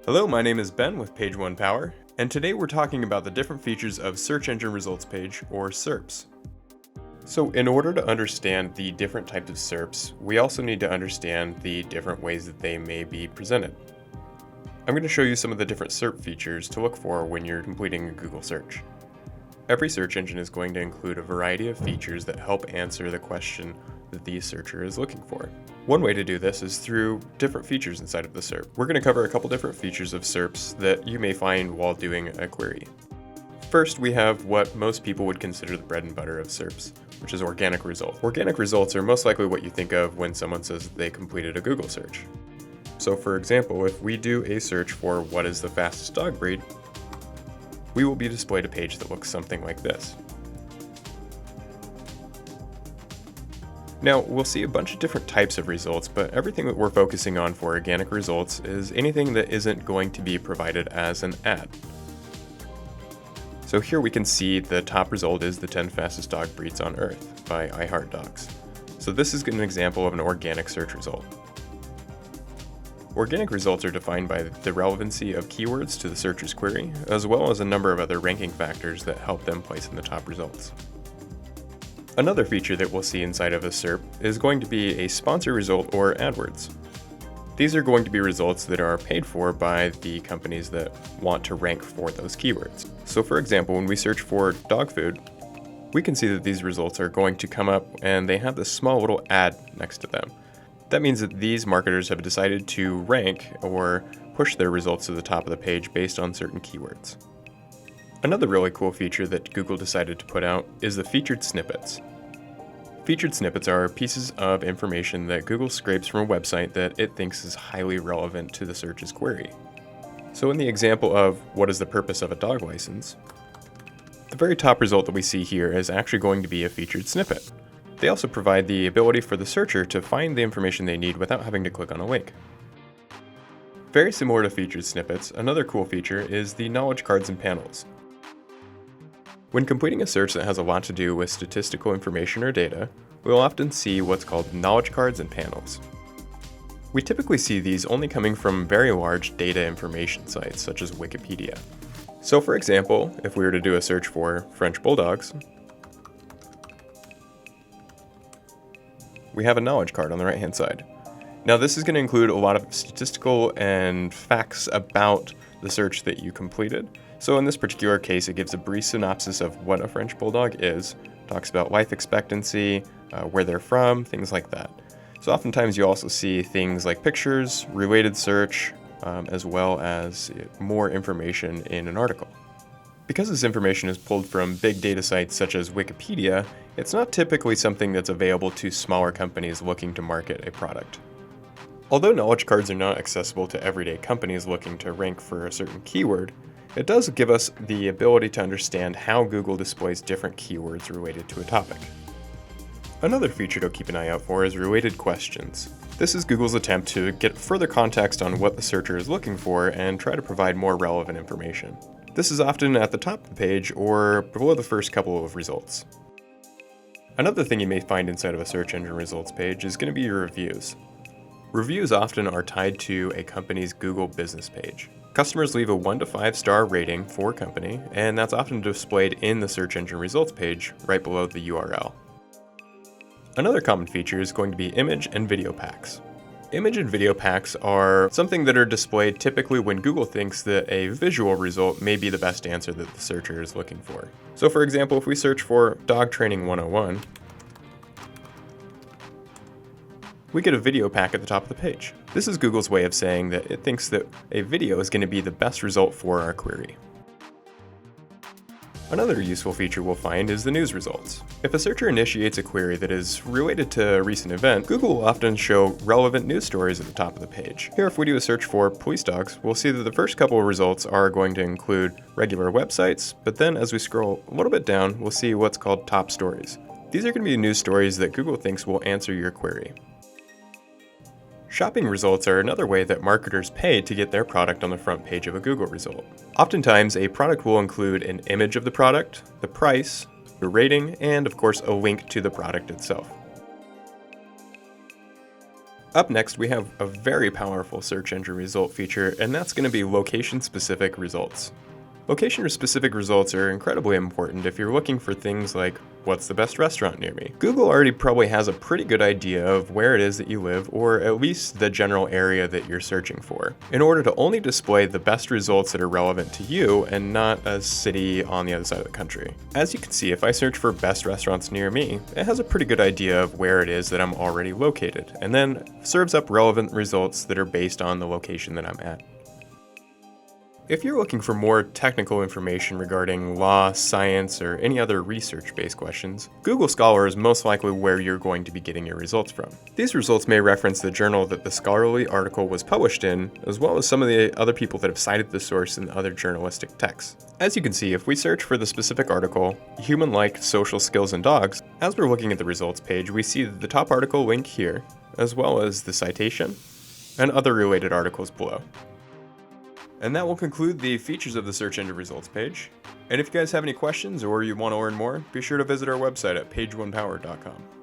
Hello, my name is Ben with Page One Power, and today we're talking about the different features of Search Engine Results Page, or SERPs. So in order to understand the different types of SERPs, we also need to understand the different ways that they may be presented. I'm going to show you some of the different SERP features to look for when you're completing a Google search. Every search engine is going to include a variety of features that help answer the question that the searcher is looking for. One way to do this is through different features inside of the SERP. We're going to cover a couple different features of SERPs that you may find while doing a query. First, we have what most people would consider the bread and butter of SERPs, which is organic results. Organic results are most likely what you think of when someone says they completed a Google search. So for example, if we do a search for what is the fastest dog breed, we will be displayed a page that looks something like this. Now, we'll see a bunch of different types of results, but everything that we're focusing on for organic results is anything that isn't going to be provided as an ad. So here we can see the top result is the 10 fastest dog breeds on Earth by iHeartDogs. So this is an example of an organic search result. Organic results are defined by the relevancy of keywords to the searcher's query, as well as a number of other ranking factors that help them place in the top results. Another feature that we'll see inside of a SERP is going to be a sponsor result or AdWords. These are going to be results that are paid for by the companies that want to rank for those keywords. So for example, when we search for dog food, we can see that these results are going to come up and they have this small little ad next to them. That means that these marketers have decided to rank or push their results to the top of the page based on certain keywords. Another really cool feature that Google decided to put out is the featured snippets. Featured snippets are pieces of information that Google scrapes from a website that it thinks is highly relevant to the search's query. So in the example of what is the purpose of a dog license, the very top result that we see here is actually going to be a featured snippet. They also provide the ability for the searcher to find the information they need without having to click on a link. Very similar to featured snippets, another cool feature is the knowledge cards and panels. When completing a search that has a lot to do with statistical information or data, we'll often see what's called knowledge cards and panels. We typically see these only coming from very large data information sites such as Wikipedia. So for example, if we were to do a search for French Bulldogs, we have a knowledge card on the right-hand side. Now this is going to include a lot of statistical and facts about the search that you completed. So in this particular case, it gives a brief synopsis of what a French Bulldog is, talks about life expectancy, where they're from, things like that. So oftentimes you also see things like pictures, related search, as well as more information in an article. Because this information is pulled from big data sites such as Wikipedia, it's not typically something that's available to smaller companies looking to market a product. Although knowledge cards are not accessible to everyday companies looking to rank for a certain keyword, it does give us the ability to understand how Google displays different keywords related to a topic. Another feature to keep an eye out for is related questions. This is Google's attempt to get further context on what the searcher is looking for and try to provide more relevant information. This is often at the top of the page or below the first couple of results. Another thing you may find inside of a search engine results page is going to be your reviews. Reviews often are tied to a company's Google business page. Customers leave a 1 to 5 star rating for a company, and that's often displayed in the search engine results page right below the URL. Another common feature is going to be image and video packs. Image and video packs are something that are displayed typically when Google thinks that a visual result may be the best answer that the searcher is looking for. So for example, if we search for Dog Training 101, we get a video pack at the top of the page. This is Google's way of saying that it thinks that a video is going to be the best result for our query. Another useful feature we'll find is the news results. If a searcher initiates a query that is related to a recent event, Google will often show relevant news stories at the top of the page. Here, if we do a search for police dogs, we'll see that the first couple of results are going to include regular websites, but then as we scroll a little bit down, we'll see what's called top stories. These are going to be news stories that Google thinks will answer your query. Shopping results are another way that marketers pay to get their product on the front page of a Google result. Oftentimes, a product will include an image of the product, the price, the rating, and of course a link to the product itself. Up next, we have a very powerful search engine result feature, and that's going to be location-specific results. Location-specific results are incredibly important if you're looking for things like, what's the best restaurant near me? Google already probably has a pretty good idea of where it is that you live, or at least the general area that you're searching for, in order to only display the best results that are relevant to you and not a city on the other side of the country. As you can see, if I search for best restaurants near me, it has a pretty good idea of where it is that I'm already located, and then serves up relevant results that are based on the location that I'm at. If you're looking for more technical information regarding law, science, or any other research-based questions, Google Scholar is most likely where you're going to be getting your results from. These results may reference the journal that the scholarly article was published in, as well as some of the other people that have cited the source in other journalistic texts. As you can see, if we search for the specific article, Human-like Social Skills in Dogs, as we're looking at the results page, we see the top article link here, as well as the citation, and other related articles below. And that will conclude the features of the search engine results page. And if you guys have any questions or you want to learn more, be sure to visit our website at pageonepower.com.